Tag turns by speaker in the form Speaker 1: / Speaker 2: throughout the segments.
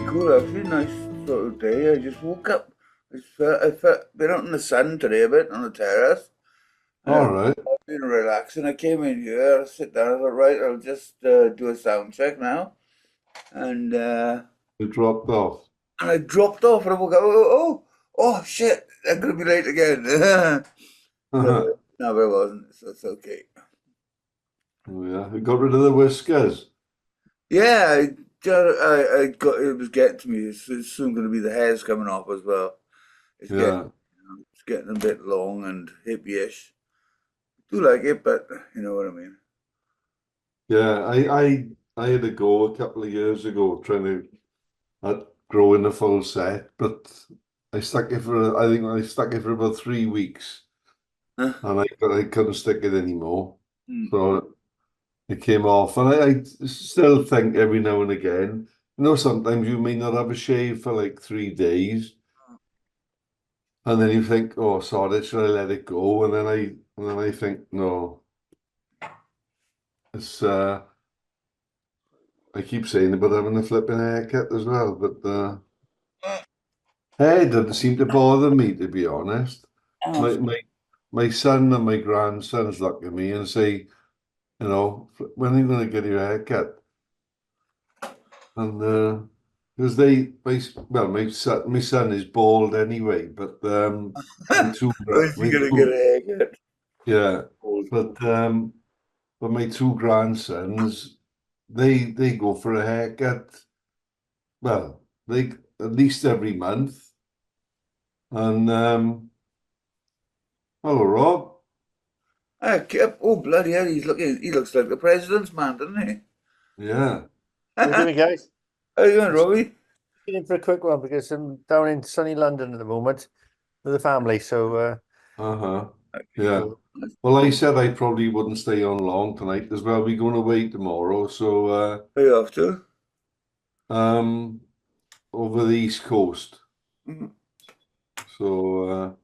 Speaker 1: cool, actually. Nice sort of day. I just woke up. I felt been out in the sun today a bit on the terrace.
Speaker 2: All
Speaker 1: And
Speaker 2: right.
Speaker 1: I've been relaxing. I came in here, I sit down. I thought, right, I'll just do a sound check now. And uh,
Speaker 2: You dropped off.
Speaker 1: and I dropped off, and I woke up. Oh, shit! I'm gonna be late again. So
Speaker 2: Oh,
Speaker 1: no, but I wasn't. So it's okay.
Speaker 2: yeah. You got rid of the whiskers.
Speaker 1: Yeah, I got it was getting to me. It's soon going to be the hairs coming off as well. It's getting,
Speaker 2: Yeah.
Speaker 1: it's getting a bit long and hippie-ish. Do like it, but you know what I mean.
Speaker 2: Yeah. I had a go a couple of years ago trying to grow in a full set, but I think I stuck it for about 3 weeks
Speaker 1: Huh?
Speaker 2: and I couldn't stick it anymore.
Speaker 1: Hmm.
Speaker 2: So it came off. And I still think every now and again, sometimes you may not have a shave for like 3 days. And then you think, oh, sorry, should I let it go? And then I think, no, it's I keep saying about having a flipping haircut as well, but hair doesn't seem to bother me, to be honest.
Speaker 1: Oh,
Speaker 2: My my my son and my grandsons look at me and say, when are you going to get your haircut? And because my son is bald anyway, but my two
Speaker 1: when's he
Speaker 2: my
Speaker 1: gonna get a
Speaker 2: two
Speaker 1: haircut?
Speaker 2: yeah,
Speaker 1: Old.
Speaker 2: but my two grandsons, they go for a haircut. Well, they at least every month. And hello, Rob.
Speaker 1: Oh, bloody hell! He looks like the president's man, doesn't he?
Speaker 2: Yeah,
Speaker 3: How you
Speaker 1: How
Speaker 3: doing, guys?
Speaker 1: you doing,
Speaker 3: I'm just
Speaker 1: Robbie?
Speaker 3: in for a quick one because I'm down in sunny London at the moment with the family. So,
Speaker 2: uh-huh.
Speaker 1: Okay,
Speaker 2: Yeah.
Speaker 1: cool.
Speaker 2: Well, I said I probably wouldn't stay on long tonight as well. We're going away tomorrow, so
Speaker 1: Where you off to?
Speaker 2: um over the East Coast.
Speaker 1: Mhm.
Speaker 2: So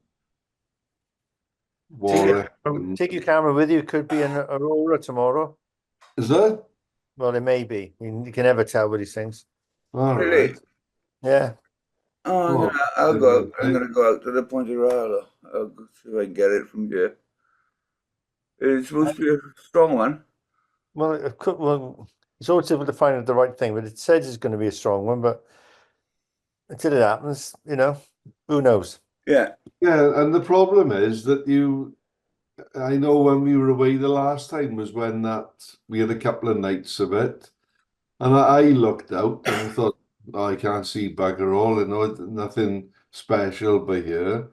Speaker 3: take your
Speaker 2: Warwick and
Speaker 3: take your camera with you. Could be an aurora tomorrow.
Speaker 2: is that?
Speaker 3: Well, it may be. You can never tell with these things.
Speaker 2: All
Speaker 1: Really?
Speaker 2: right.
Speaker 3: Yeah.
Speaker 1: Oh,
Speaker 2: Oh,
Speaker 1: I'll go out. I'm
Speaker 2: I,
Speaker 1: gonna go out to the Point of Rala. I'll go see if I can get it from here. It's supposed to be a strong one.
Speaker 3: Well, it's always difficult to find the right thing, but it says it's going to be a strong one. But until it happens, who knows?
Speaker 1: Yeah.
Speaker 2: yeah, and the problem is that I know when we were away the last time was when that we had a couple of nights of it. And I looked out and I thought, oh, I can't see bugger all, nothing special by here.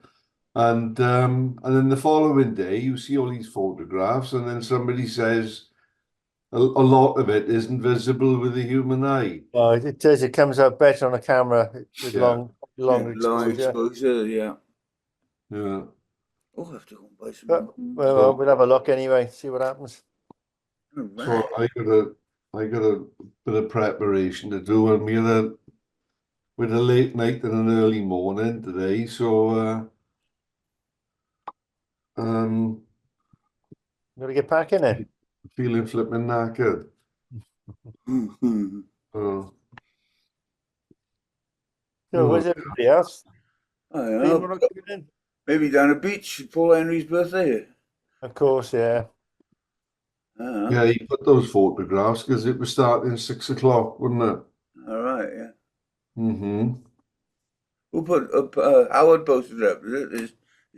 Speaker 2: And then the following day you see all these photographs, and then somebody says a lot of it isn't visible with the human eye.
Speaker 3: It does. It comes out better on a camera with
Speaker 2: Yeah,
Speaker 1: Yeah,
Speaker 3: long
Speaker 1: long
Speaker 3: exposure.
Speaker 1: exposure, yeah.
Speaker 2: yeah.
Speaker 1: Oh, I have to go and buy some
Speaker 3: But
Speaker 1: more.
Speaker 3: we'll
Speaker 2: So
Speaker 3: have a look anyway. See what happens.
Speaker 1: All
Speaker 2: so
Speaker 1: right.
Speaker 2: I got a bit of preparation to do, and with a late night and an early morning today. So um
Speaker 3: Got to get back in it.
Speaker 2: feeling flipping knackered. Oh.
Speaker 3: So,
Speaker 2: Oh,
Speaker 3: where's everybody else?
Speaker 1: I don't
Speaker 3: Been
Speaker 1: know.
Speaker 3: what in?
Speaker 1: Maybe down the beach, Paul Henry's birthday.
Speaker 3: Of course, yeah.
Speaker 1: I don't know.
Speaker 2: yeah, he put those photographs because it was starting 6 o'clock, wouldn't it?
Speaker 1: All right, yeah.
Speaker 2: Mm-hmm.
Speaker 1: Who put up? Howard posted it up. Is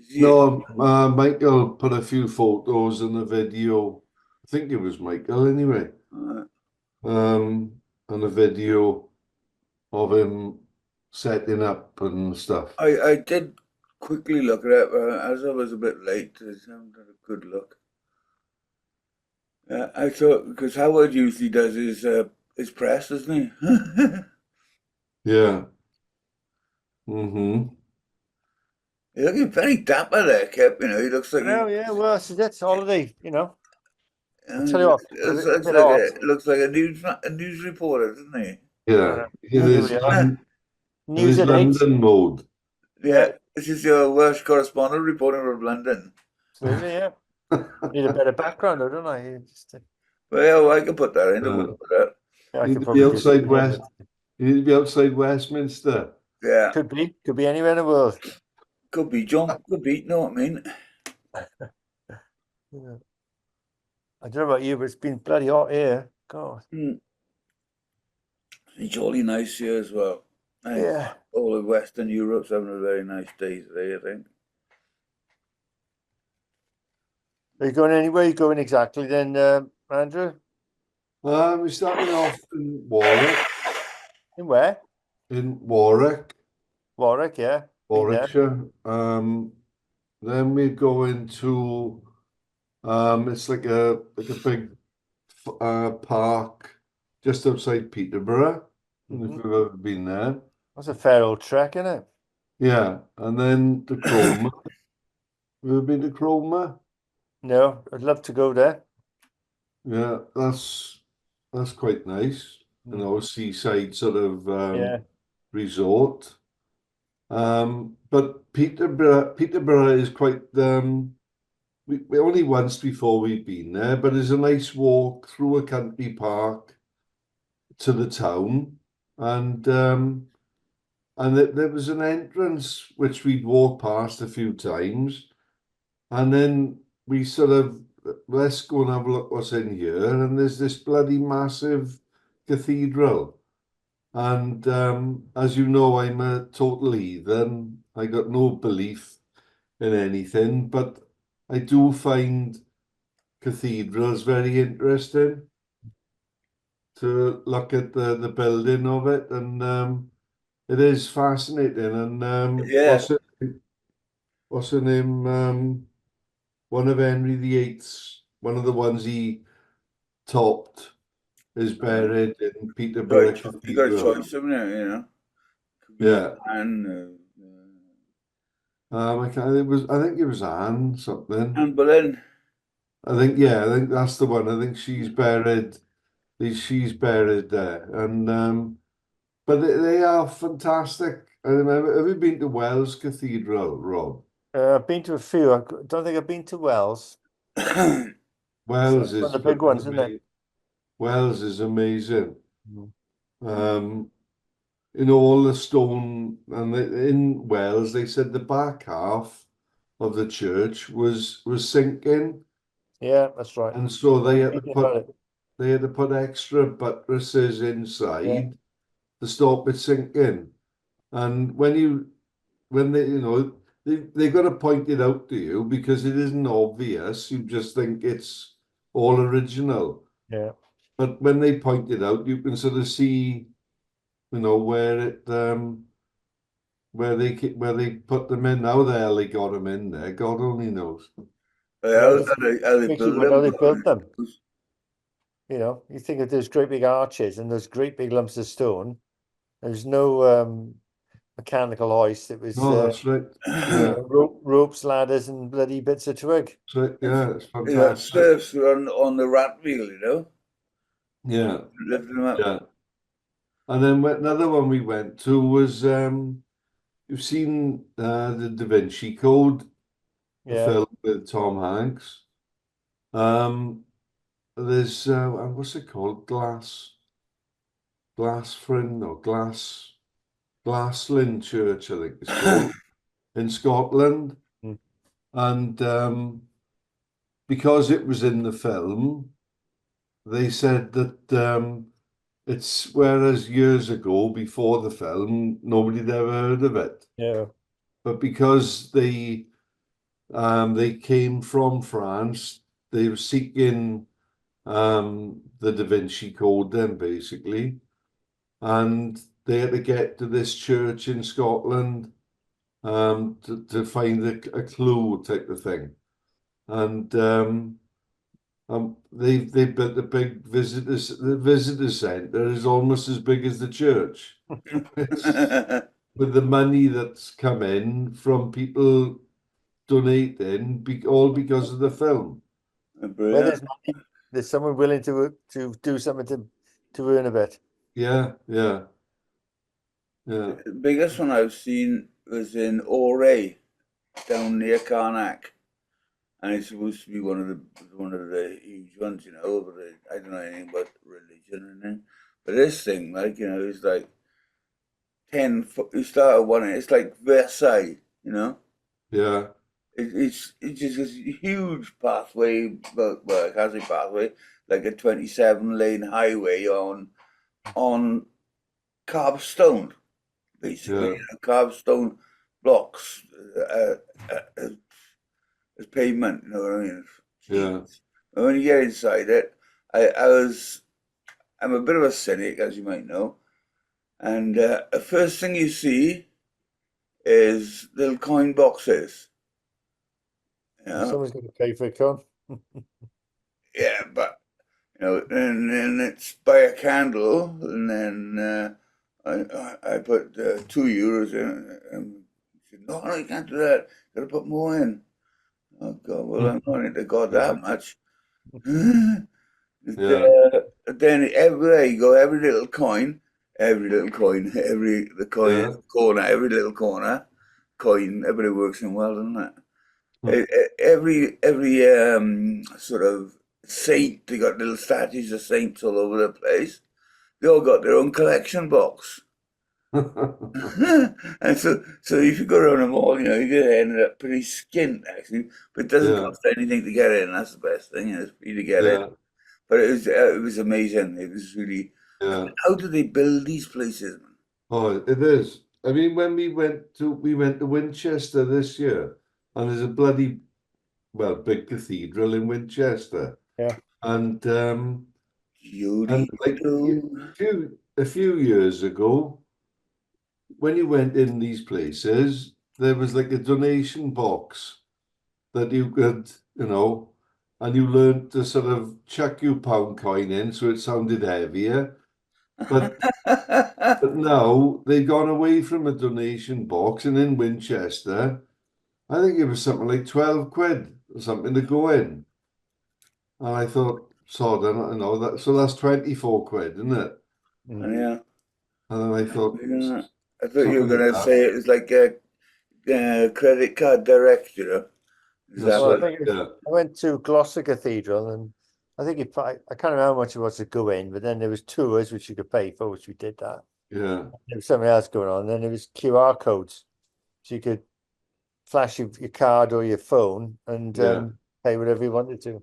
Speaker 1: he?
Speaker 2: No, Michael put a few photos and a video. I think it was Michael anyway.
Speaker 1: Uh,
Speaker 2: And a video of him setting up and stuff.
Speaker 1: I did quickly look it up as I was a bit late. I haven't had a good look. I thought because Howard usually does his press, doesn't he?
Speaker 2: Yeah. Mm-hmm.
Speaker 1: He's looking very dapper there, Kip. He looks like he.
Speaker 3: Well, yeah. Well, that's holiday. I'll tell you what.
Speaker 1: It
Speaker 3: A
Speaker 1: looks
Speaker 3: bit
Speaker 1: like
Speaker 3: hot.
Speaker 1: looks like a news reporter, doesn't he?
Speaker 2: Yeah. In
Speaker 3: Here
Speaker 2: his
Speaker 3: we are.
Speaker 2: in
Speaker 3: News
Speaker 2: his
Speaker 3: at 8.
Speaker 2: London mode.
Speaker 1: Yeah,
Speaker 3: Yeah,
Speaker 1: this is your Welsh correspondent reporting from London.
Speaker 3: absolutely. Yeah. Need a better background, though, don't I?
Speaker 1: Well, yeah, well, I can put that in. Don't
Speaker 2: Uh,
Speaker 1: worry about that.
Speaker 3: Yeah, I
Speaker 2: Need
Speaker 3: could
Speaker 2: to be
Speaker 3: probably do
Speaker 2: outside
Speaker 3: something here,
Speaker 2: West.
Speaker 3: but
Speaker 2: You need to be outside Westminster.
Speaker 1: Yeah,
Speaker 3: Could be anywhere in the world.
Speaker 1: could be John, could be. Know what I mean?
Speaker 3: Yeah. I don't know about you, but it's been bloody hot here. God.
Speaker 1: Mm. It's jolly nice here as well. I think
Speaker 3: Yeah.
Speaker 1: all of Western Europe's having a very nice day today, I think.
Speaker 3: Are you going anywhere? You going exactly then, Andrew?
Speaker 2: We're starting off in Warwick,
Speaker 3: In where?
Speaker 2: in Warwick,
Speaker 3: Warwick, yeah. Been there.
Speaker 2: Warwickshire. Then we go into it's like a big park just outside Peterborough. If
Speaker 3: Mhm.
Speaker 2: you've ever been there.
Speaker 3: That's a fair old trek, isn't it?
Speaker 2: Yeah, and then the Cromer. Have you ever been to Cromer?
Speaker 3: No, I'd love to go there.
Speaker 2: Yeah, that's quite nice. You know, seaside sort of
Speaker 3: Yeah.
Speaker 2: resort. But Peterborough is quite we only once before we've been there, but it's a nice walk through a country park to the town, and there was an entrance which we'd walked past a few times, and then we sort of let's go and have a look what's in here, and there's this bloody massive cathedral. And as you know, I'm a total heathen. I got no belief in anything, but I do find cathedrals very interesting to look at the building of it, and it is fascinating. And
Speaker 1: Yeah,
Speaker 2: what's her name? One of Henry VIII's, one of the ones he topped, is buried in Peterborough
Speaker 1: you got a
Speaker 2: Cathedral.
Speaker 1: choice, haven't you? You know, could be
Speaker 2: Yeah. I think it was Anne something.
Speaker 1: Anne Boleyn.
Speaker 2: I think that's the one. I think she's buried there. And but they are fantastic. I remember, have you been to Wells Cathedral, Rob?
Speaker 3: I've been to a few. Don't think I've been to Wells. So
Speaker 2: Wells
Speaker 3: it's one
Speaker 2: is
Speaker 3: of the big
Speaker 2: fucking
Speaker 3: ones, isn't it?
Speaker 2: amazing. Wells is amazing.
Speaker 3: Mm.
Speaker 2: Um, you know, all the stone, and in Wales, they said the back half of the church was sinking,
Speaker 3: Yeah, that's right.
Speaker 2: and so
Speaker 3: Reading about it.
Speaker 2: they had to put extra buttresses
Speaker 3: Yeah,
Speaker 2: inside to stop it sinking. And when they, you know, they got to point it out to you because it isn't obvious. You just think it's all original.
Speaker 3: yeah.
Speaker 2: But when they point it out, you can sort of see, you know, where they put them in. How the hell they got them in there, God only knows.
Speaker 3: Yeah,
Speaker 1: How they
Speaker 3: makes you
Speaker 1: build
Speaker 3: wonder how
Speaker 1: them.
Speaker 3: they built them. You know, you think of those great big arches and those great big lumps of stone. There's no mechanical hoist. It was
Speaker 2: No, that's right.
Speaker 3: you
Speaker 2: Yeah,
Speaker 3: know, ropes, ladders, and bloody bits of twig.
Speaker 2: that's right. Yeah, it's
Speaker 1: You know,
Speaker 2: fantastic.
Speaker 1: serfs were on the rat wheel, you know,
Speaker 2: Yeah,
Speaker 1: lifting them up.
Speaker 2: yeah. And then another one we went to was you've seen the Da Vinci Code, the
Speaker 3: Yeah,
Speaker 2: film with Tom Hanks. Um, there's what's it called? Glassfrin or Glassland Church, I think it's called, in Scotland.
Speaker 3: Mm.
Speaker 2: And because it was in the film, they said that it's whereas years ago, before the film, nobody'd ever heard of it.
Speaker 3: yeah,
Speaker 2: But because they came from France, they were seeking the Da Vinci Code then basically, and they had to get to this church in Scotland to find a clue type of thing. And they built a big the visitor center is almost as big as the church. It's with the money that's come in from people donating, all because of the film.
Speaker 3: where
Speaker 1: Brilliant.
Speaker 3: there's money, there's someone willing to do something to earn a bit.
Speaker 2: Yeah, yeah, yeah.
Speaker 1: The biggest one I've seen was in Oray, down near Carnac, and it's supposed to be one of the huge ones, you know. But I don't know anything about religion or anything. But this thing, like, you know, is like 10 foot. You start at one end. It's like Versailles, you know.
Speaker 2: Yeah.
Speaker 1: It's just this huge pathway. Well, I can't say pathway, like a 27-lane highway on carved stone, basically.
Speaker 2: Yeah.
Speaker 1: Carved stone blocks as pavement. You know what I mean?
Speaker 2: Yeah.
Speaker 1: Jeez. And when you get inside it, I'm a bit of a cynic, as you might know. And the first thing you see is little coin boxes. You know?
Speaker 3: Someone's going to pay for a con.
Speaker 1: Yeah, but and then it's by a candle, and then I put €2 in, and he said, "No, you can't do that. Got to put more in." Oh God, well, I'm not into God
Speaker 2: Yeah.
Speaker 1: that much.
Speaker 2: Yeah.
Speaker 1: Then everywhere you go, every little coin, the coin in
Speaker 2: Yeah.
Speaker 1: the corner, every little corner, coin. Everybody works in well, doesn't it?
Speaker 2: Hmm.
Speaker 1: Every sort of saint, they got little statues of saints all over the place. They all got their own collection box. And so if you go around the mall, you're gonna end up pretty skint actually, but it doesn't
Speaker 2: Yeah.
Speaker 1: cost anything to get in. That's the best thing, it's free to get in.
Speaker 2: Yeah.
Speaker 1: But it was amazing. It was really,
Speaker 2: Yeah.
Speaker 1: how do they build these places, man?
Speaker 2: Oh, it is. I mean, when we went to Winchester this year, and there's a bloody big cathedral in Winchester,
Speaker 3: Yeah.
Speaker 2: and
Speaker 1: Judy
Speaker 2: like
Speaker 1: do.
Speaker 2: a few years ago, when you went in these places, there was like a donation box that you could, and you learned to sort of chuck your pound coin in so it sounded heavier. But But now they've gone away from a donation box, and in Winchester, I think it was something like 12 quid or something to go in. And I thought, sod, so that's 24 quid, isn't it?
Speaker 3: Mm.
Speaker 1: Yeah.
Speaker 2: And then I thought,
Speaker 1: Yeah. I thought you were
Speaker 2: something like
Speaker 1: gonna
Speaker 2: that.
Speaker 1: say it was like a credit card direct, Is
Speaker 2: That's
Speaker 1: that
Speaker 3: Well, I
Speaker 1: what?
Speaker 2: it.
Speaker 3: think
Speaker 2: Yeah,
Speaker 3: I went to Gloucester Cathedral, and I think I can't remember how much it was to go in, but then there was tours which you could pay for, which we did that.
Speaker 2: yeah,
Speaker 3: There was something else going on. Then there was QR codes, so you could flash your card or your phone and
Speaker 2: yeah,
Speaker 3: pay whatever you wanted to.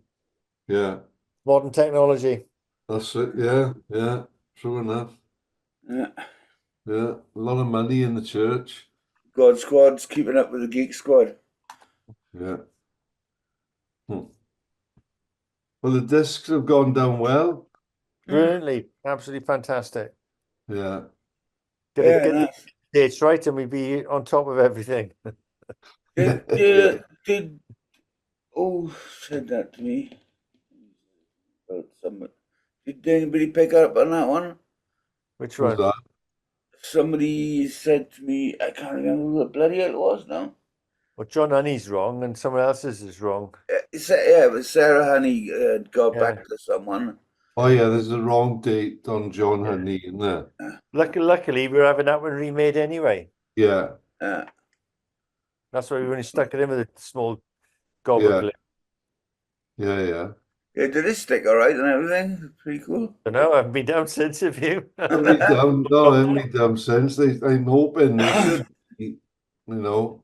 Speaker 2: yeah.
Speaker 3: Modern technology.
Speaker 2: That's it. Yeah, yeah. True enough.
Speaker 1: Yeah.
Speaker 2: Yeah, a lot of money in the church.
Speaker 1: God Squad's keeping up with the Geek Squad.
Speaker 2: Yeah. Hmm. Well, the discs have gone down well.
Speaker 3: Brilliantly, absolutely fantastic.
Speaker 2: Yeah.
Speaker 3: Get
Speaker 1: Yeah,
Speaker 3: the
Speaker 1: nice.
Speaker 3: dates right, and we'd be on top of everything.
Speaker 1: Did,
Speaker 2: Yeah.
Speaker 1: did oh said that to me about somebody. Did anybody pick up on that one?
Speaker 3: Which
Speaker 2: Who's
Speaker 3: one?
Speaker 2: that?
Speaker 1: Somebody said to me, I can't remember who the bloody hell it was now.
Speaker 3: Well, John Honey's wrong, and someone else's is wrong.
Speaker 1: Yeah, it was Sarah Honey got
Speaker 3: Yeah.
Speaker 1: back to someone.
Speaker 2: Oh yeah, there's a wrong date on John
Speaker 3: Yeah.
Speaker 2: Honey, isn't there?
Speaker 3: Luckily, we're having that one remade anyway.
Speaker 2: Yeah,
Speaker 3: That's why we only stuck it in with a small gobble
Speaker 2: yeah,
Speaker 3: clip.
Speaker 2: yeah.
Speaker 1: Yeah, did it stick all right and everything? Pretty cool.
Speaker 3: I know, I haven't been down since, have you?
Speaker 2: Haven't we done? No, haven't we done since? I'm hoping they should. You know,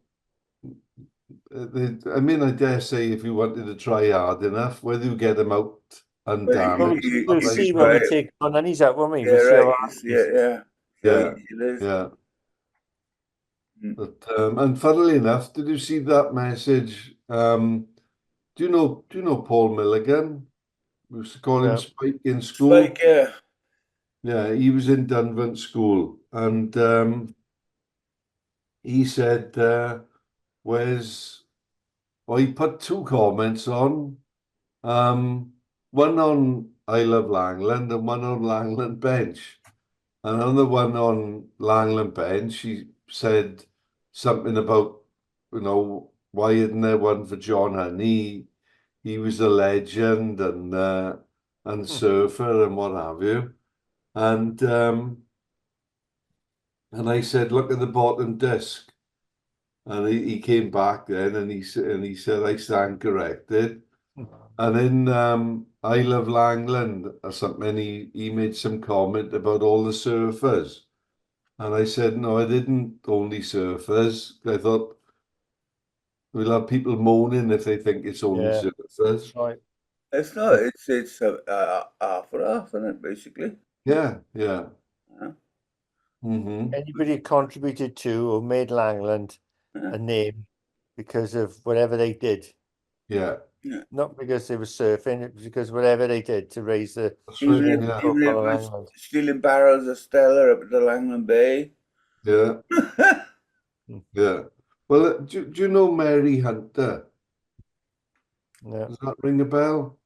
Speaker 2: I mean, I dare say if you wanted to try hard enough, whether you get them out
Speaker 1: Well,
Speaker 3: Well,
Speaker 2: undamaged,
Speaker 1: you,
Speaker 3: we'll
Speaker 1: you
Speaker 3: see
Speaker 1: could
Speaker 3: when
Speaker 1: try
Speaker 3: we
Speaker 1: it.
Speaker 3: take John Honey's out, won't we?
Speaker 1: Yeah,
Speaker 3: We'll see how
Speaker 1: right.
Speaker 3: hard
Speaker 1: See
Speaker 3: it is.
Speaker 1: it, yeah. See how
Speaker 2: yeah,
Speaker 1: easy it is.
Speaker 2: yeah.
Speaker 1: Mm.
Speaker 2: But and funnily enough, did you see that message? Do you know Paul Milligan? We used to call him
Speaker 3: No.
Speaker 2: Spike in
Speaker 1: Spike,
Speaker 2: school.
Speaker 1: yeah.
Speaker 2: Yeah, he was in Dunvant School, and he said, "Where's?" Well, he put two comments on, one on I Love Langland and one on Langland Bench. And on the one on Langland Bench, he said something about, why isn't there one for John Honey? He was a legend and surfer and what have you. And I said, look at the bottom disc. And he came back then and he said, I stand corrected. And in I Love Langland or something, he made some comment about all the surfers. And I said, no, I didn't only surfers. I thought we'll have people moaning if they think it's only
Speaker 3: Yeah,
Speaker 2: surfers.
Speaker 3: right.
Speaker 1: It's not. It's half and half, isn't it? Basically.
Speaker 2: Yeah, yeah.
Speaker 1: Yeah.
Speaker 3: Anybody contributed to or made Langland
Speaker 1: Yeah.
Speaker 3: a name because of whatever they did,
Speaker 2: Yeah.
Speaker 3: not because they were surfing, it was because whatever they did to raise the
Speaker 2: That's right.
Speaker 3: name
Speaker 2: Yeah.
Speaker 3: profile
Speaker 1: Even if
Speaker 3: of
Speaker 1: it was
Speaker 3: Langland.
Speaker 1: stealing barrels of Stella up at the Langland Bay.
Speaker 2: Yeah. Yeah. Well, do you know Mary Hunter?
Speaker 3: Yeah.
Speaker 2: Does that ring a bell?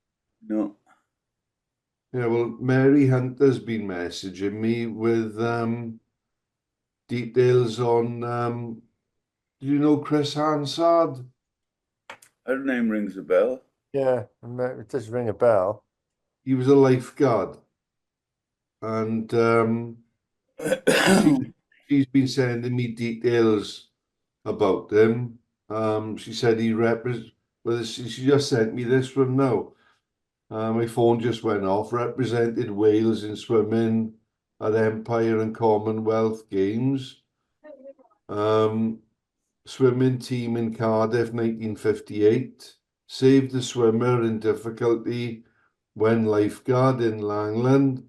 Speaker 1: No.
Speaker 2: Yeah, well, Mary Hunter's been messaging me with details on do you know Chris Hansard?
Speaker 1: Her name rings a bell.
Speaker 3: Yeah, it does ring a bell.
Speaker 2: He was a lifeguard, and she she's been sending me details about him. She said he represents. Well, she just sent me this one now. My phone just went off. Represented Wales in swimming at Empire and Commonwealth Games. Swimming team in Cardiff, 1958. Saved the swimmer in difficulty when lifeguard in Langland.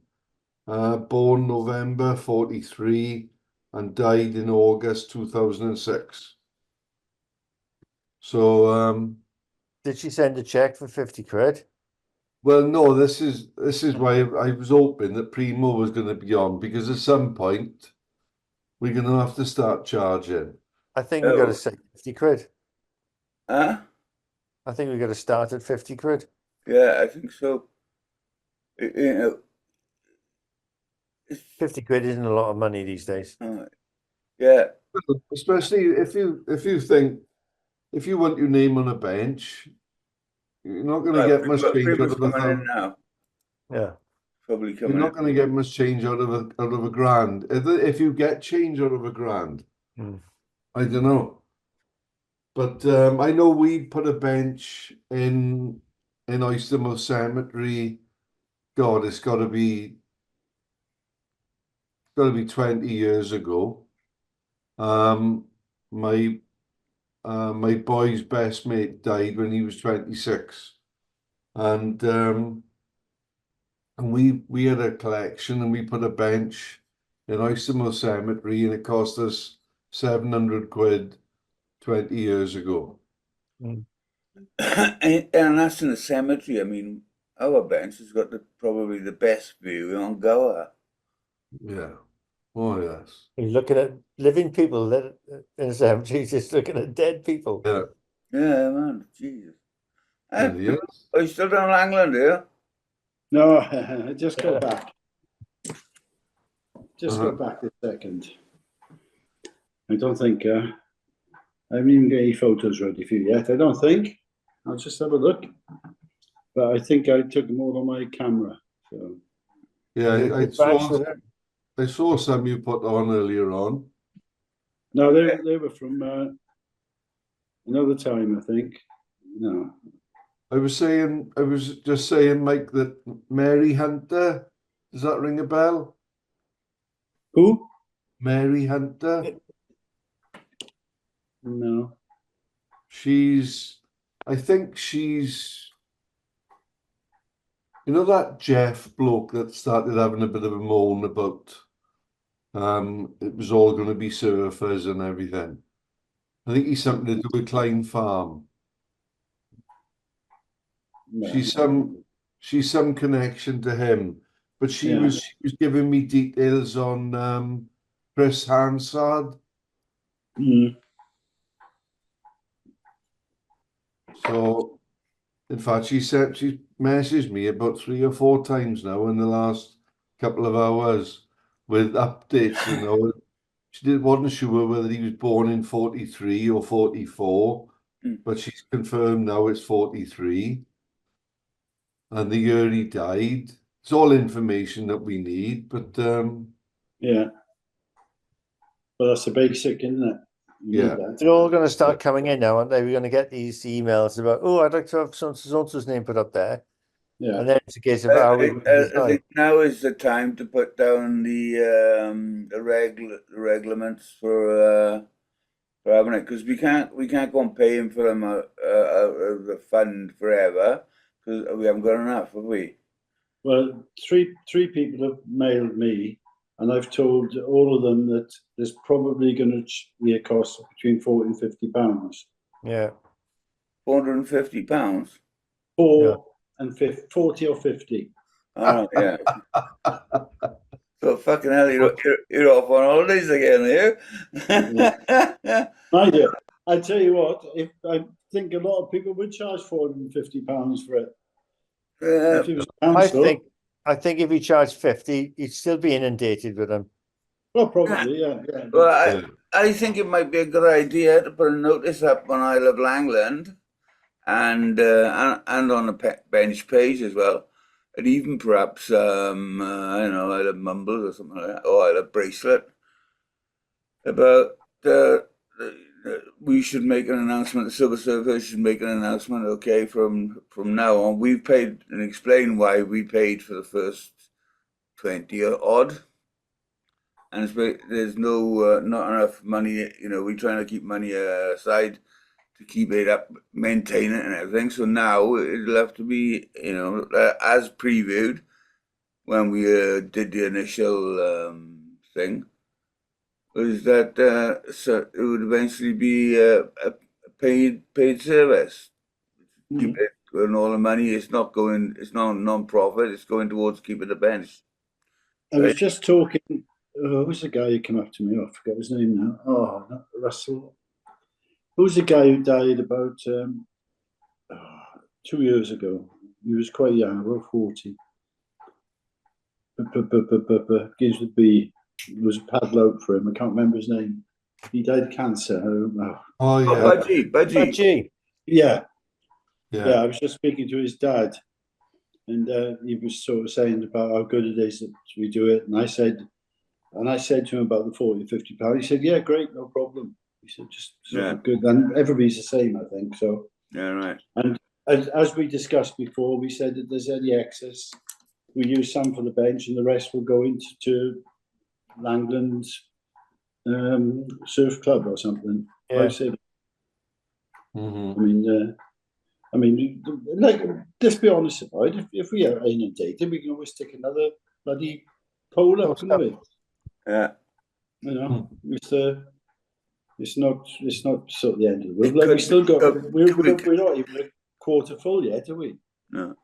Speaker 2: Born November 43 and died in August 2006. So,
Speaker 3: Did she send a check for 50 quid?
Speaker 2: well, no, this is why I was hoping that Primo was going to be on, because at some point we're going to have to start charging.
Speaker 3: I think we got to
Speaker 1: Oh.
Speaker 3: say 50 quid.
Speaker 1: Huh?
Speaker 3: I think we got to start at 50 quid.
Speaker 1: Yeah, I think so. You know, it's,
Speaker 3: 50 quid isn't a lot of money these days.
Speaker 1: yeah.
Speaker 2: Especially if you think if you want your name on a bench, you're not going to get much change out
Speaker 1: Primo's
Speaker 2: of a
Speaker 1: coming in now.
Speaker 3: Yeah.
Speaker 1: Probably
Speaker 2: You're
Speaker 1: coming
Speaker 2: not going to get much change out of a grand. If you get change out of a grand, I don't know. But I know we put a bench in Oystermill Cemetery. God, it's got to be 20 years ago. My my boy's best mate died when he was 26, and we had a collection and we put a bench in Oystermill Cemetery, and it cost us 700 quid 20 years ago.
Speaker 1: and that's in the cemetery. I mean, our bench has got probably the best view on Goa.
Speaker 2: Yeah. Oh yes.
Speaker 3: You're looking at living people that in a cemetery, just looking at dead people.
Speaker 2: Yeah.
Speaker 1: Yeah, man. Jesus.
Speaker 2: And he is.
Speaker 1: Are you still down Langland here?
Speaker 4: No, just go back. Just
Speaker 2: Uh-huh.
Speaker 4: go back a second. I don't think I haven't even got any photos ready for you yet. I don't think. I'll just have a look. But I think I took them all on my camera. So
Speaker 2: Yeah,
Speaker 3: Is it
Speaker 2: I
Speaker 3: good batch
Speaker 2: saw
Speaker 3: with it?
Speaker 2: I saw some you put on earlier on.
Speaker 4: no, they were from another time, I think. No.
Speaker 2: I was just saying, Mike, that Mary Hunter, does that ring a bell?
Speaker 4: Who?
Speaker 2: Mary Hunter.
Speaker 4: No.
Speaker 2: I think she's, you know, that Jeff bloke that started having a bit of a moan about it was all going to be surfers and everything. I think he's something to do with Klein Farm.
Speaker 4: No.
Speaker 2: She's some connection to him, but she
Speaker 4: Yeah.
Speaker 2: was giving me details on Chris Hansard.
Speaker 4: Mm.
Speaker 2: So, in fact, she messaged me about 3 or 4 times now in the last couple of hours with updates. You know, wasn't sure whether he was born in 43 or 44, but she's confirmed now it's 43, and the year he died. It's all information that we need, but
Speaker 4: Yeah. Well, that's the basic, isn't it? You
Speaker 2: yeah.
Speaker 4: need that.
Speaker 3: They're all going to start coming in now, aren't they? We're going to get these emails about, oh, I'd like to have so-and-so's name put up there.
Speaker 4: Yeah.
Speaker 3: And then it's a case of how we
Speaker 1: I
Speaker 3: design.
Speaker 1: think now is the time to put down the regulations for having it, because we can't go and pay him for them out of the fund forever, because we haven't got enough, have we?
Speaker 4: Well, three people have mailed me, and I've told all of them that there's probably going to be a cost of between £40 and £50.
Speaker 3: Yeah.
Speaker 1: £450.
Speaker 3: Yeah.
Speaker 4: 40 or 50.
Speaker 1: Oh yeah. So fucking hell, you're off on holidays again, are you?
Speaker 4: I do. I tell you what, if I think a lot of people would charge £450 for it. If it was council,
Speaker 3: I think if you charge 50, you'd still be inundated with them.
Speaker 4: well, probably, yeah.
Speaker 1: Well, I think it might be a good idea to put a notice up on Isle of Langland and on the bench page as well, and even perhaps I don't know, Isle of Mumbles or something like that, or Isle of Bracelet, about we should make an announcement. The Silver Sufers should make an announcement. Okay, from now on, we've paid, and explain why we paid for the first 20 odd. And there's not enough money, we're trying to keep money aside to keep it up, maintain it and everything. So now it'll have to be, as previewed when we did the initial thing, was that so it would eventually be a paid service. Keep it, and all the money, it's not non-profit, it's going towards keeping the bench.
Speaker 4: I was just talking. Who's the guy who came up to me? I forget his name now. Oh, not Russell. Who's the guy who died about 2 years ago? He was quite young, about 40. Begins with B. It was a padlock for him. I can't remember his name. He died of cancer.
Speaker 2: Oh yeah.
Speaker 1: Budgie.
Speaker 4: Yeah. I was just speaking to his dad, and he was sort of saying about how good it is that we do it. And I said to him about the £40, £50. He said, "Yeah, great, no problem." He said, "Just good." And everybody's the same, I think. So
Speaker 1: yeah, right.
Speaker 4: And as we discussed before, we said that there's any excess, we use some for the bench, and the rest will go into Langland surf club or something.
Speaker 3: Yeah.
Speaker 4: I mean, like, let's be honest about it. If we are inundated, we can always take another bloody pole up, can't we?
Speaker 1: Yeah.
Speaker 4: It's not sort of the end of the world. Like, we still got, we're not even a quarter full yet, are we?
Speaker 1: No.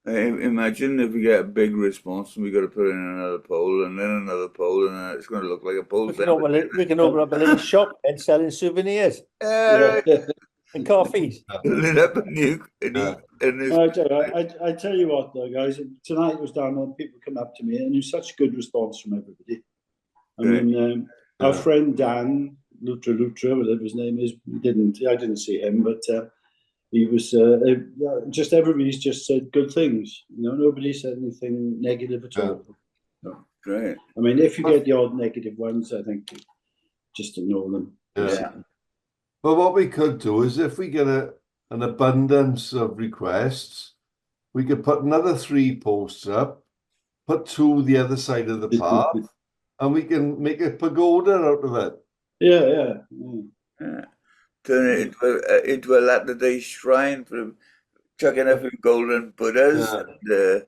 Speaker 1: Imagine if we get a big response and we got to put in another pole and then another pole, and it's going to look like a pole.
Speaker 3: We can open up a little shop and selling souvenirs.
Speaker 1: Yeah.
Speaker 3: And coffees.
Speaker 1: Lit up a nuke.
Speaker 4: I tell you what, though, guys. Tonight was down there. People come up to me, and there's such good response from everybody. I mean, our friend Dan Lutra, whatever his name is, I didn't see him, but he was just everybody's just said good things. Nobody said anything negative at all. No.
Speaker 1: Great.
Speaker 4: I mean, if you get the odd negative ones, I think just ignore them.
Speaker 2: Yeah. Well, what we could do is, if we get an abundance of requests, we could put another 3 posts up, put 2 the other side of the path, and we can make a pagoda out of it.
Speaker 4: Yeah.
Speaker 1: Turn it into a latter-day shrine for chucking up in golden Buddhas.
Speaker 2: Yeah.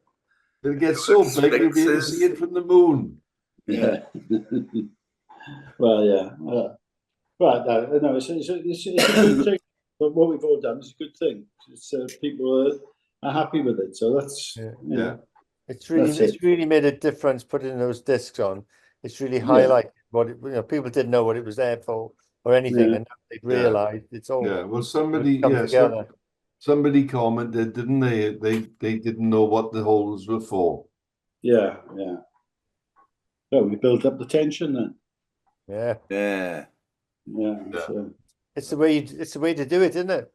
Speaker 2: And, it gets so big you'll be able to see it from the moon.
Speaker 4: Yeah. Well, yeah. Right, no, it's a good thing. But what we've all done is a good thing. It's people are happy with it, so that's
Speaker 3: It's really made a difference putting those discs on. It's really highlighted what people didn't know what it was there for or anything, and now they've realised it's all.
Speaker 2: Yeah, well, somebody somebody commented, didn't they? They didn't know what the holes were for.
Speaker 4: Yeah. Well, we built up the tension then.
Speaker 1: Yeah.
Speaker 4: So.
Speaker 3: It's the way to do it, isn't it?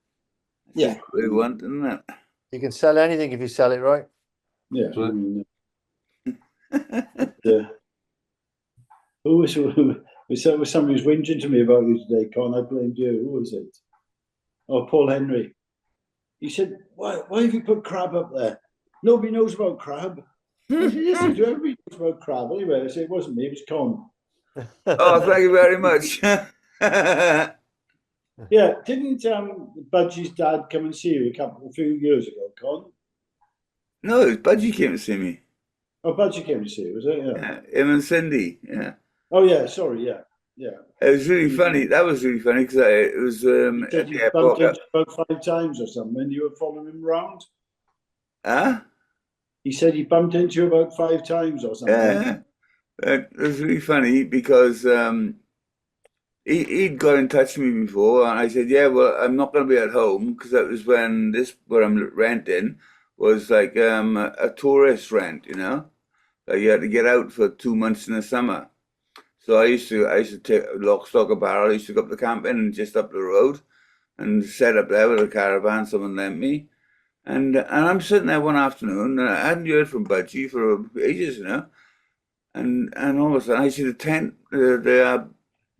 Speaker 4: Yeah,
Speaker 1: we want, isn't it?
Speaker 3: You can sell anything if you sell it right.
Speaker 4: Yeah.
Speaker 2: Right.
Speaker 4: I mean, somebody was whinging to me about you today, Con. I blamed you. Who was it? Oh, Paul Henry. He said, "Why have you put crab up there?" nobody knows about crab. I said, yes, they do. Everybody knows about crab. Anyway, I said, it wasn't me, it was Con.
Speaker 1: Oh, thank you very much.
Speaker 4: Yeah, didn't Budgie's dad come and see you a few years ago, Con?
Speaker 1: No, it was Budgie came to see me.
Speaker 4: Oh, Budgie came to see you, was it? Yeah.
Speaker 1: Yeah, him and Cindy. Yeah,
Speaker 4: Oh, yeah, sorry, yeah. Yeah.
Speaker 1: it was really funny. That was really funny because it was
Speaker 4: He
Speaker 1: at
Speaker 4: said
Speaker 1: the
Speaker 4: you
Speaker 1: airport.
Speaker 4: bumped into him about 5 times or something when you were following him around.
Speaker 1: Huh?
Speaker 4: He said he bumped into you about 5 times or something.
Speaker 1: Yeah, it was really funny because he'd got in touch with me before, and I said, "Yeah, well, I'm not going to be at home because that was when this where I'm renting was like a tourist rent, you know. Like you had to get out for 2 months in the summer. So I used to take lock, stock, and barrel. I used to go up the camping and just up the road and set up there with a caravan someone lent me. And I'm sitting there one afternoon, and I hadn't heard from Budgie for ages, you know. And all of a sudden, I see the tent, the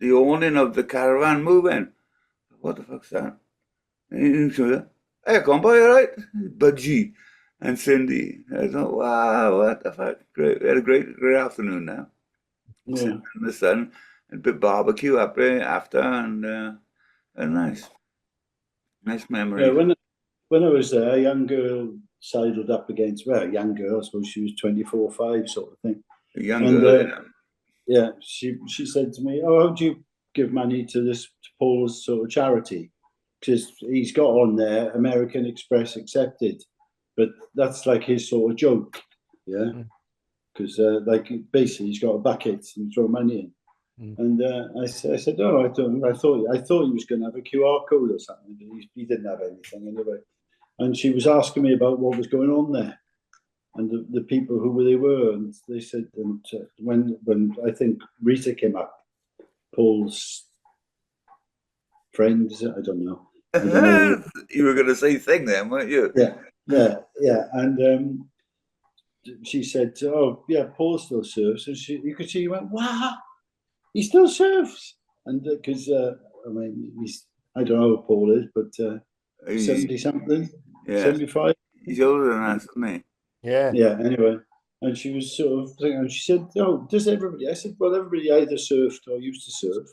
Speaker 1: awning of the caravan moving. What the fuck's that? And he said, "Hey, come by, all right?" Budgie and Cindy. I thought, wow, what the fuck? Great. We had a great afternoon now.
Speaker 4: Yeah.
Speaker 1: Sitting in the sun, and a bit of barbecue up there after, and nice memory.
Speaker 4: Yeah, when I was there, a young girl sidled up against, well, a young girl, I suppose she was 24, 5 sort of thing.
Speaker 1: A young
Speaker 4: And
Speaker 1: girl, yeah.
Speaker 4: yeah, she said to me, "Oh, how do you give money to this to Paul's sort of charity? Because he's got on there American Express accepted, but that's like his sort of joke, yeah. Because like basically he's got a bucket and throw money in." And I said, "Oh, I don't. I thought he was going to have a QR code or something, but he didn't have anything anyway." And she was asking me about what was going on there, and the people who they were, and they said, and when I think Rita came up, Paul's friend, is it? I don't know.
Speaker 1: You were going to say thing then, weren't you?
Speaker 4: Yeah. And she said, "Oh, yeah, Paul still surfs." And you could see he went, "Wow, he still surfs." And because I mean, I don't know who Paul is, but 70 something,
Speaker 1: Yeah.
Speaker 4: 75.
Speaker 1: He's older than us, isn't he?
Speaker 3: Yeah.
Speaker 4: Yeah. Anyway, and she was sort of thinking, and she said, "Oh, does everybody?" I said, "Well, everybody either surfed or used to surf."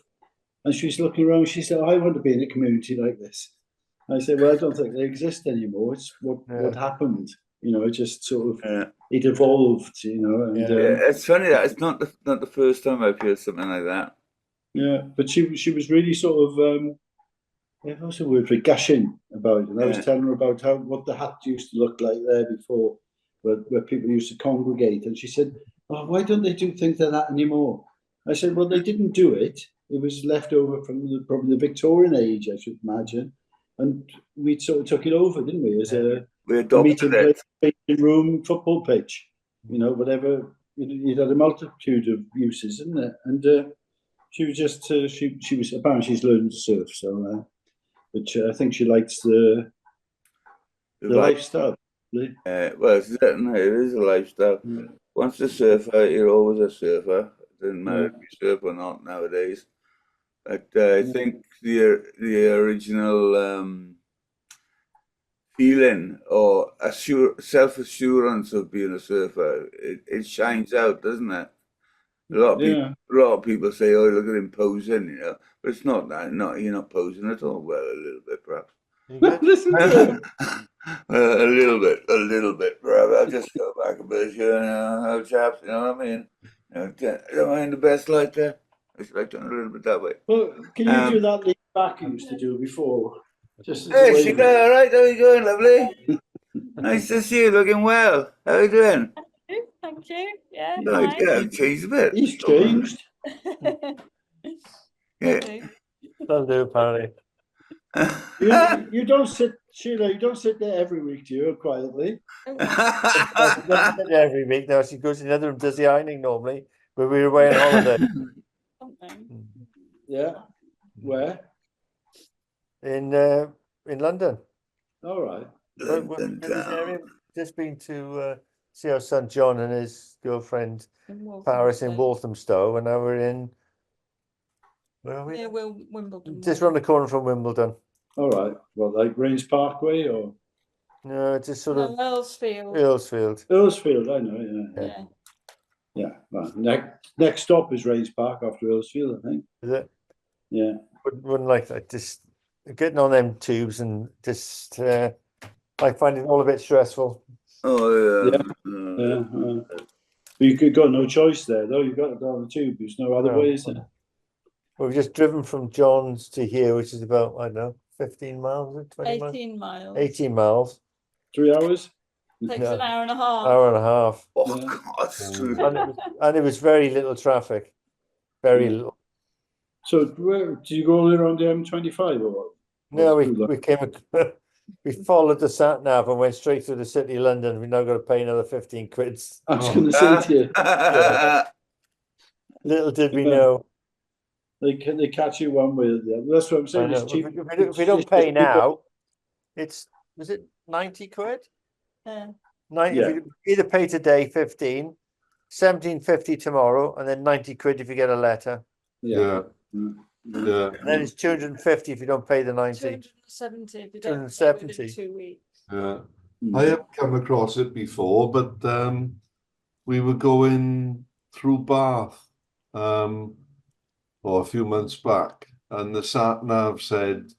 Speaker 4: And she's looking around. She said, "I want to be in a community like this." I said, "Well, I don't think they exist anymore. It's what happened. You know, it just sort of it evolved. You know, and
Speaker 1: it's funny that it's not the first time I've heard something like that.
Speaker 4: yeah, but she was really sort of what's the word for gushing about it. And I was telling her about what the hut used to look like there before, where people used to congregate. And she said, "Oh, why don't they do things like that anymore?" I said, "Well, they didn't do it. It was left over from probably the Victorian age, I should imagine. And we sort of took it over, didn't we? As a meeting place, meeting room, football pitch, you know, whatever. It had a multitude of uses, isn't it?" And she was just she was apparently she's learning to surf, so but I think she likes the lifestyle.
Speaker 1: Well, certainly it is a lifestyle. Once a surfer, you're always a surfer. It doesn't matter if you surf or not nowadays. But I think the original feeling or self-assurance of being a surfer, it shines out, doesn't it? A lot of people say, "Oh, look at him posing," you know, but it's not that. You're not posing at all. Well, a little bit, perhaps.
Speaker 4: Listen to him.
Speaker 1: A little bit, perhaps. I'll just go back a bit, you know, chaps. You know what I mean? You know, don't mind the best like that. I just like doing a little bit that way.
Speaker 4: Well, can you do that lean back you used to do before? Just
Speaker 1: Hey, Sheila, all right? How are you going, lovely? Nice to see you. Looking well. How are you doing?
Speaker 5: Thank you. Yeah,
Speaker 1: Good. Yeah, I've changed a bit.
Speaker 4: He's changed.
Speaker 1: Yeah.
Speaker 3: Don't do, apparently.
Speaker 4: You don't sit, Sheila. You don't sit there every week, do you? Quietly.
Speaker 3: Every week now, she goes in the other room, does the ironing normally, but we were away on holiday.
Speaker 4: Yeah. Where?
Speaker 3: In London.
Speaker 4: All right.
Speaker 3: Just been to see our son John and his girlfriend Paris in Walthamstow, and now we're in. Where are we?
Speaker 5: Yeah, Wimbledon.
Speaker 3: Just round the corner from Wimbledon.
Speaker 4: All right. Well, like Grange Parkway or?
Speaker 3: No, it's just sort
Speaker 5: No,
Speaker 3: of
Speaker 5: Earlsfield.
Speaker 3: Earlsfield.
Speaker 4: Earlsfield, I know, yeah.
Speaker 5: Yeah.
Speaker 4: Yeah, well, next stop is Rains Park after Earlsfield, I think.
Speaker 3: Is it?
Speaker 4: Yeah.
Speaker 3: Wouldn't like that. Just getting on them tubes and just I find it all a bit stressful.
Speaker 1: Oh yeah.
Speaker 4: Yeah. You got no choice there, though. You've got to go on the tube. There's no other
Speaker 3: No.
Speaker 4: way, is there?
Speaker 3: We've just driven from John's to here, which is about, I don't know, 15 miles, is it 20 miles?
Speaker 5: 18 miles.
Speaker 3: 18 miles,
Speaker 4: 3 hours?
Speaker 5: Takes
Speaker 3: No.
Speaker 5: an hour and a half.
Speaker 3: hour and a half.
Speaker 1: Oh
Speaker 4: Yeah.
Speaker 1: God, it's true.
Speaker 3: And it was very little traffic. Very
Speaker 4: Yeah.
Speaker 3: little.
Speaker 4: So where did you go all around the M25 or what?
Speaker 3: No,
Speaker 4: Or through
Speaker 3: we came, we followed the sat nav and went straight through the city of London. We've now got to pay another 15 quid.
Speaker 4: I was going to say to you,
Speaker 3: Little did we
Speaker 4: Yeah.
Speaker 3: know.
Speaker 4: they catch you one way or the other. That's what I'm
Speaker 3: I
Speaker 4: saying.
Speaker 3: know.
Speaker 4: It's cheap.
Speaker 3: If we don't pay now, was it 90 quid?
Speaker 5: Yeah.
Speaker 3: If you either pay today 15, 17.50 tomorrow, and then 90 quid if you get a letter.
Speaker 2: Yeah.
Speaker 4: Mm.
Speaker 2: Yeah.
Speaker 3: And then it's 250 if you don't pay the 90.
Speaker 5: 270 if you don't pay
Speaker 3: 270.
Speaker 5: within 2 weeks.
Speaker 2: Yeah.
Speaker 4: Mm.
Speaker 2: I haven't come across it before, but we were going through Bath a few months back, and the sat nav said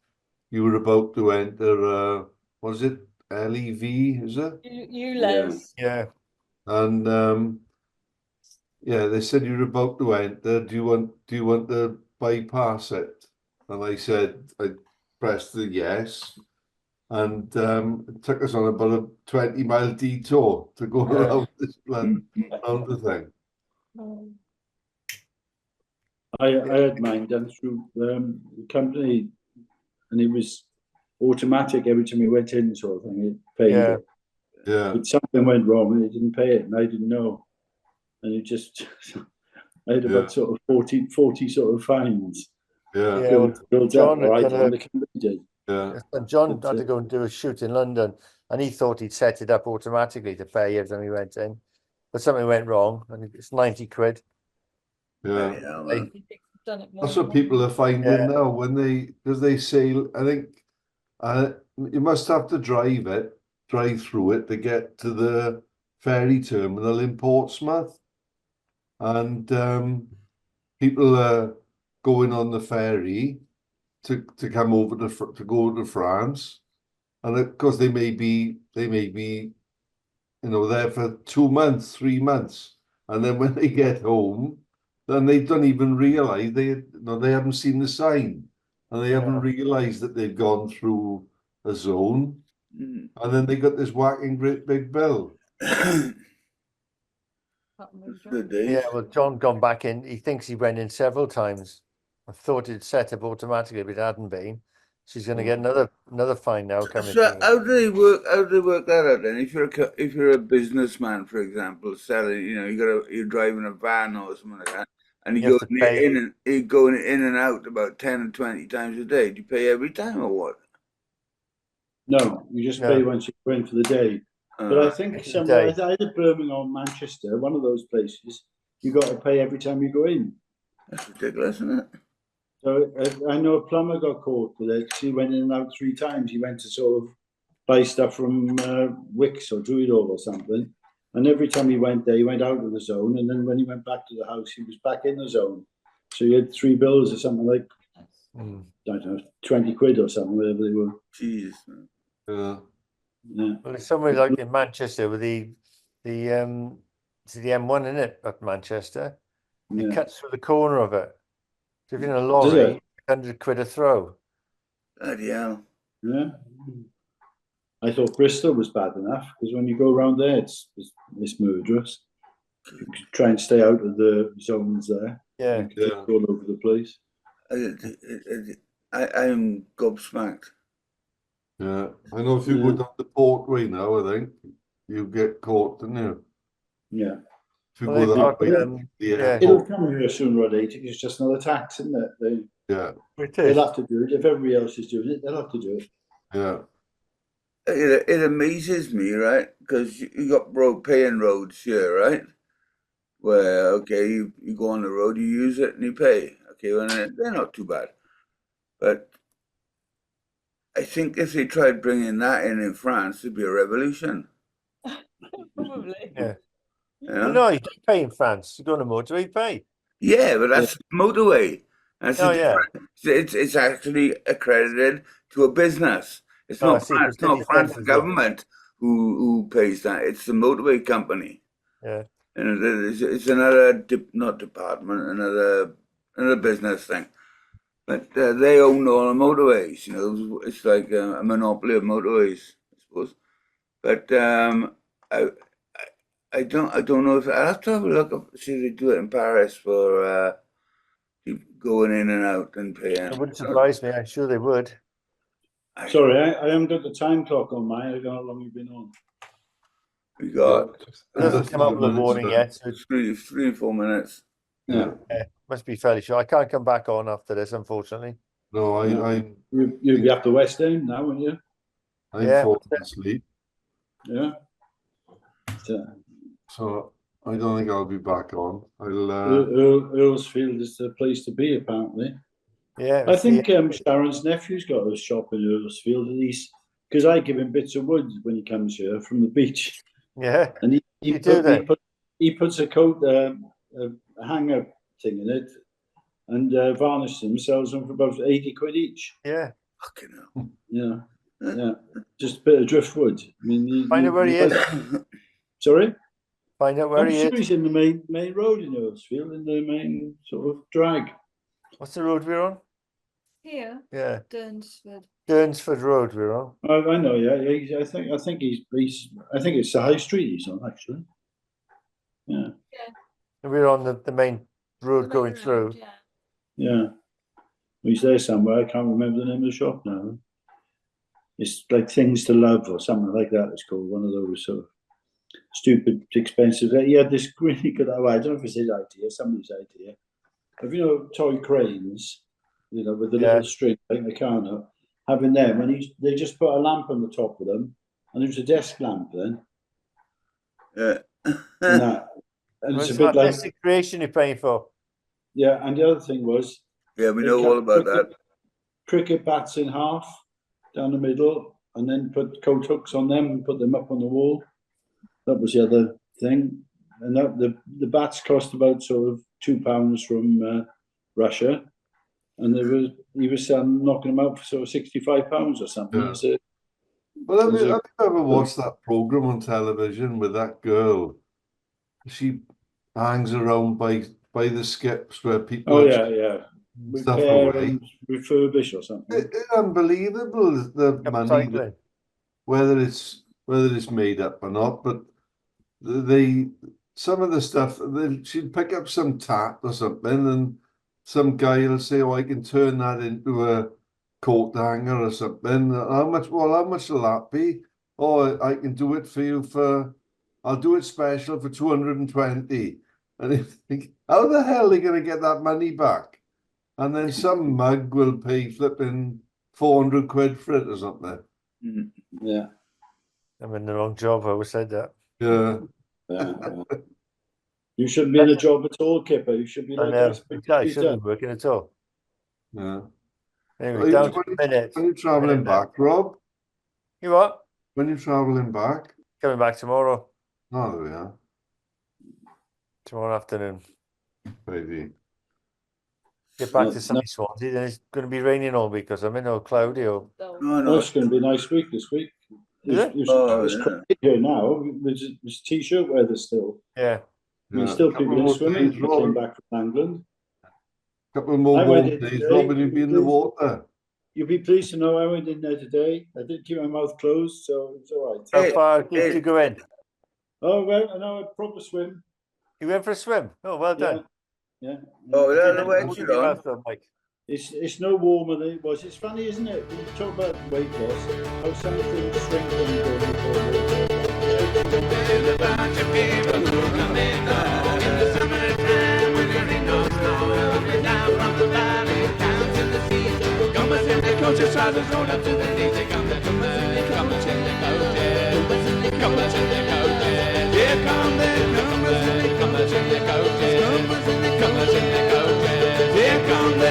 Speaker 2: you were about to enter was it LEV, is it?
Speaker 5: ULEZ.
Speaker 3: Yeah.
Speaker 2: And yeah, they said you're about to enter. Do you want to bypass it? And I said I pressed the yes. And it took us on about a 20-mile detour to go
Speaker 3: Yeah.
Speaker 2: around this around the thing.
Speaker 4: I had mine done through the company, and it was automatic every time you went in, sort of thing. It paid
Speaker 3: Yeah.
Speaker 4: it.
Speaker 2: Yeah,
Speaker 4: But something went wrong, and it didn't pay it, and I didn't know. And it just, I had about sort of 40 sort of fines.
Speaker 2: yeah,
Speaker 3: Yeah, well,
Speaker 4: built
Speaker 3: John
Speaker 4: up, or I
Speaker 3: had
Speaker 4: did, and the company did.
Speaker 2: yeah,
Speaker 3: and John
Speaker 4: But,
Speaker 3: had to go and do a shoot in London, and he thought he'd set it up automatically to pay every time he went in. But something went wrong, and it's 90 quid.
Speaker 2: yeah.
Speaker 1: Yeah,
Speaker 3: They-
Speaker 1: man.
Speaker 5: Done it more
Speaker 2: That's
Speaker 5: than
Speaker 2: what people are
Speaker 5: once.
Speaker 2: finding
Speaker 3: Yeah.
Speaker 2: now when because they say, I think you must have to drive through it to get to the ferry terminal in Portsmouth. And people are going on the ferry to come over to go to France. And of course they may be there for 2 months, 3 months, and then when they get home, then they don't even realize they haven't seen the sign, and they haven't
Speaker 3: No.
Speaker 2: realized that they've gone through a zone,
Speaker 1: Mm.
Speaker 2: and then they got this whacking great big bill.
Speaker 5: Can't move
Speaker 1: Good
Speaker 5: on.
Speaker 1: days.
Speaker 3: Yeah, well, John gone back in. He thinks he went in several times. I thought it'd set up automatically, but it hadn't been. She's going to get another fine now coming
Speaker 1: So
Speaker 3: through.
Speaker 1: how do they work? How do they work that out then? If you're a businessman, for example, selling, you're driving a van or something like that, and
Speaker 3: You have to pay.
Speaker 1: you're going in and out about 10 or 20 times a day. Do you pay every time or what?
Speaker 4: No, you just
Speaker 3: No.
Speaker 4: pay once you go in for the day. But I think
Speaker 3: It's a
Speaker 4: somewhere,
Speaker 3: day.
Speaker 4: either Birmingham, Manchester, one of those places, you got to pay every time you go in.
Speaker 1: That's ridiculous, isn't it?
Speaker 4: So I know a plumber got caught with it. He went in and out 3 times. He went to sort of buy stuff from Wicks or Druidhall or something. And every time he went there, he went out of the zone. And then when he went back to the house, he was back in the zone. So he had 3 bills or something like,
Speaker 3: Mm.
Speaker 4: I don't know, 20 quid or something, whatever they were.
Speaker 1: Jesus, man.
Speaker 2: Yeah,
Speaker 4: Yeah.
Speaker 3: Well, it's somewhere like in Manchester with the it's the M1 in it at Manchester. It
Speaker 4: Yeah.
Speaker 3: cuts through the corner of it. So if you're in a
Speaker 4: Does
Speaker 3: lorry,
Speaker 4: it?
Speaker 3: 100 quid a throw.
Speaker 1: Bloody hell.
Speaker 4: Yeah. I thought Bristol was bad enough because when you go around there, it's murderous. You can try and stay out of the zones there.
Speaker 3: Yeah.
Speaker 4: You can
Speaker 2: Yeah.
Speaker 4: all over the place.
Speaker 1: I'm gobsmacked.
Speaker 2: yeah. I know if you go
Speaker 4: Yeah.
Speaker 2: down the Portway now, I think you get caught, don't you?
Speaker 4: Yeah.
Speaker 2: If you
Speaker 3: Well,
Speaker 2: go
Speaker 3: they've
Speaker 2: that
Speaker 3: got,
Speaker 2: way, the
Speaker 3: yeah.
Speaker 4: It'll
Speaker 2: airport.
Speaker 4: come here sooner or later. It's just another tax, isn't it?
Speaker 2: Yeah,
Speaker 3: It
Speaker 4: They'll
Speaker 3: is.
Speaker 4: have to do it. If everybody else is doing it, they'll have to do it.
Speaker 2: yeah,
Speaker 1: It amazes me, right? Because you got paying roads here, right? Where, okay, you go on the road, you use it and you pay. Okay, well, they're not too bad. But I think if they tried bringing that in France, there'd be a revolution.
Speaker 5: Probably.
Speaker 3: Yeah.
Speaker 1: You
Speaker 3: Well,
Speaker 1: know?
Speaker 3: no, you don't pay in France. You go on a motorway, you pay.
Speaker 1: Yeah, but that's motorway. That's
Speaker 3: Oh,
Speaker 1: the
Speaker 3: yeah.
Speaker 1: difference. It's actually accredited to a business. It's
Speaker 3: Oh, I
Speaker 1: not
Speaker 3: see,
Speaker 1: France,
Speaker 3: for
Speaker 1: it's not
Speaker 3: city
Speaker 1: France
Speaker 3: centres, yeah.
Speaker 1: government who pays that. It's the motorway company.
Speaker 3: Yeah.
Speaker 1: And it's another not department, another business thing. But they own all the motorways. You know, it's like a monopoly of motorways, I suppose. But I I don't know if I have to have a look up see if they do it in Paris for people going in and out and paying.
Speaker 3: It wouldn't surprise me. I'm sure they would.
Speaker 4: Sorry, I haven't got the time clock on mine. I don't know how long you've been on.
Speaker 1: We got
Speaker 3: It doesn't come up with a warning yet. So
Speaker 1: three, 4 minutes.
Speaker 4: Yeah.
Speaker 3: must be fairly sure. I can't come back on after this, unfortunately.
Speaker 2: No, I'm
Speaker 4: You'll be up to West End now, won't you?
Speaker 3: Yeah.
Speaker 2: falling asleep,
Speaker 4: Yeah.
Speaker 2: so I don't think I'll be back on. I'll
Speaker 4: Earlsfield is the place to be, apparently.
Speaker 3: Yeah.
Speaker 4: I
Speaker 3: it's the-
Speaker 4: think Sharon's nephew's got a shop in Earlsfield, at least, because I give him bits of wood when he comes here from the beach.
Speaker 3: Yeah.
Speaker 4: And
Speaker 3: You do that?
Speaker 4: he puts a coat, a hanger thing in it, and varnishes them, sells them for about 80 quid each.
Speaker 3: Yeah.
Speaker 1: Fucking hell.
Speaker 4: Yeah, yeah, just a bit of driftwood. I mean,
Speaker 3: Find out where he is.
Speaker 4: Sorry,
Speaker 3: Find out where
Speaker 4: I'm
Speaker 3: he
Speaker 4: sure
Speaker 3: is.
Speaker 4: he's in the main road in Earlsfield, in the main sort of drag.
Speaker 3: What's the road we're on?
Speaker 5: Here,
Speaker 3: Yeah.
Speaker 5: Durnsford.
Speaker 3: Durnsford Road we're on.
Speaker 4: I know, yeah. I think he's. I think it's the high street he's on, actually. Yeah,
Speaker 3: And we're on the main road
Speaker 5: The main
Speaker 3: going
Speaker 5: road,
Speaker 3: through.
Speaker 5: Yeah.
Speaker 4: yeah. He's there somewhere. I can't remember the name of the shop now. It's like Things to Love or something like that. It's called one of those sort of stupid, expensive. He had this really good. Well, I don't know if it's his idea, somebody's idea. Have you know toy cranes? You know, with the
Speaker 3: Yeah.
Speaker 4: little string like the Meccano, having them, and they just put a lamp on the top of them, and it was a desk lamp then,
Speaker 1: Yeah.
Speaker 4: and that, and
Speaker 3: Well,
Speaker 4: it's a
Speaker 3: it's
Speaker 4: bit like
Speaker 3: artistic creation you're paying for.
Speaker 4: yeah. And the other thing was
Speaker 1: Yeah, we
Speaker 4: they
Speaker 1: know
Speaker 4: cut
Speaker 1: all about that.
Speaker 4: cricket bats in half down the middle, and then put coat hooks on them and put them up on the wall. That was the other thing, and that the bats cost about sort of £2 from Russia, and he was knocking them out for sort of £65 or something.
Speaker 2: Yeah.
Speaker 4: So,
Speaker 2: Well, have you ever watched that program on television with that girl? She hangs around by the skips where people
Speaker 4: oh
Speaker 2: are
Speaker 4: yeah,
Speaker 2: stuff
Speaker 4: repair
Speaker 2: away.
Speaker 4: and refurbish or something.
Speaker 2: It's unbelievable the money,
Speaker 3: Upcycling.
Speaker 2: whether it's made up or not. But they some of the stuff she'd pick up some tat or something, and some guy will say, "Oh, I can turn that into a coat hanger or something." How much? Well, how much will that be? Oh, I can do it for you I'll do it special for 220. And you think, how the hell are they going to get that money back? And then some mug will pay flipping 400 quid for it or something.
Speaker 4: Yeah,
Speaker 3: I'm in the wrong job. I always said that.
Speaker 2: Yeah.
Speaker 4: yeah. You shouldn't be in a job at all, Kipper. You should be
Speaker 3: I
Speaker 4: like
Speaker 3: know.
Speaker 4: us.
Speaker 3: I shouldn't be working at all.
Speaker 2: Yeah.
Speaker 3: Anyway, down to a minute.
Speaker 2: When you travelling back, Rob?
Speaker 3: You what?
Speaker 2: When you travelling back?
Speaker 3: Coming back tomorrow.
Speaker 2: Oh, there we are.
Speaker 3: Tomorrow afternoon.
Speaker 2: Maybe.
Speaker 3: Get back
Speaker 4: No,
Speaker 3: to sunny Swansea. Then it's going to be raining all week or something, or cloudy, or
Speaker 5: So,
Speaker 1: No,
Speaker 4: Oh,
Speaker 1: no.
Speaker 4: it's going to be a nice week this week.
Speaker 3: Is it?
Speaker 1: Oh,
Speaker 4: It's
Speaker 1: yeah.
Speaker 4: crazy here now. It's t-shirt weather still.
Speaker 3: yeah.
Speaker 4: I mean,
Speaker 2: Yeah.
Speaker 4: still
Speaker 2: Couple
Speaker 4: people in
Speaker 2: more
Speaker 4: swimming.
Speaker 2: days,
Speaker 4: I came
Speaker 2: Rob.
Speaker 4: back from Langland.
Speaker 2: Couple more
Speaker 4: I went
Speaker 2: warm
Speaker 4: in
Speaker 2: days,
Speaker 4: today,
Speaker 2: Rob, and you'll be in the
Speaker 4: please.
Speaker 2: water.
Speaker 4: You'll be pleased to know I went in there today. I did keep my mouth closed, so it's all right.
Speaker 3: How
Speaker 1: Hey,
Speaker 3: far did
Speaker 1: hey.
Speaker 3: you go in?
Speaker 4: Oh, well, I know a proper swim.
Speaker 3: You went for a swim. Oh, well done.
Speaker 4: Yeah.
Speaker 1: Oh,
Speaker 3: Did
Speaker 1: yeah,
Speaker 3: you
Speaker 1: the
Speaker 3: put
Speaker 1: wetsuit
Speaker 3: your
Speaker 1: on.
Speaker 3: mouth on, Mike?
Speaker 4: It's no warmer than it was. It's funny, isn't it? When you talk about weight loss, how some things shrink when you go in the
Speaker 6: Here come the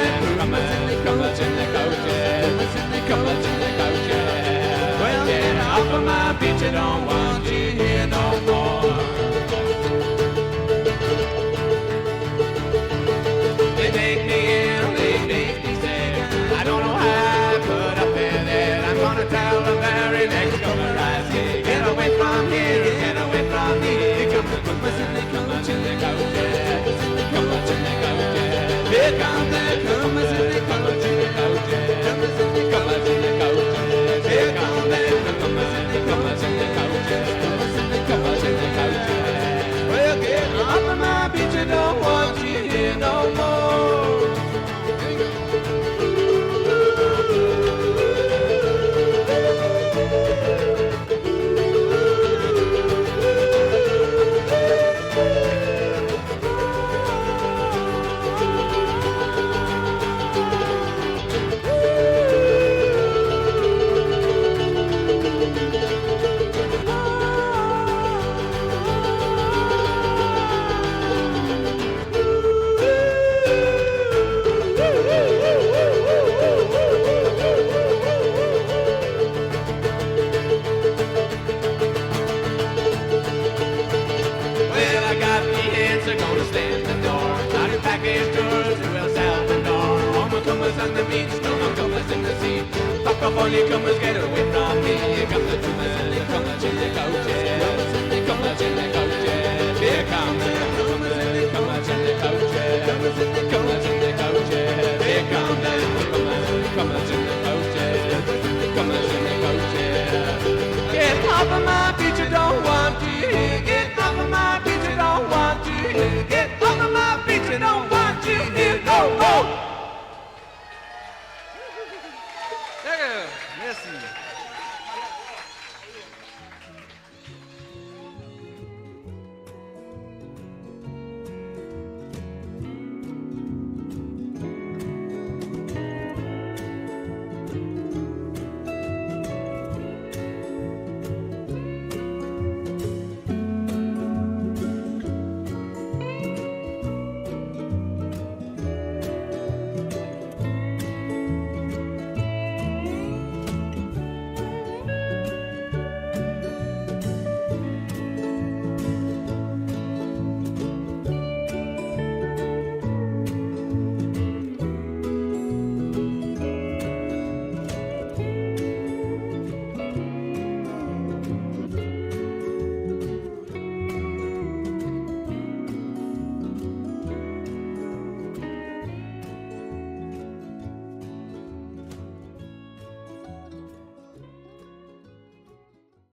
Speaker 6: on the beach, no more comers in the sea. Fuck up all you comers, get away from me. Come the troopers and they come to the couches.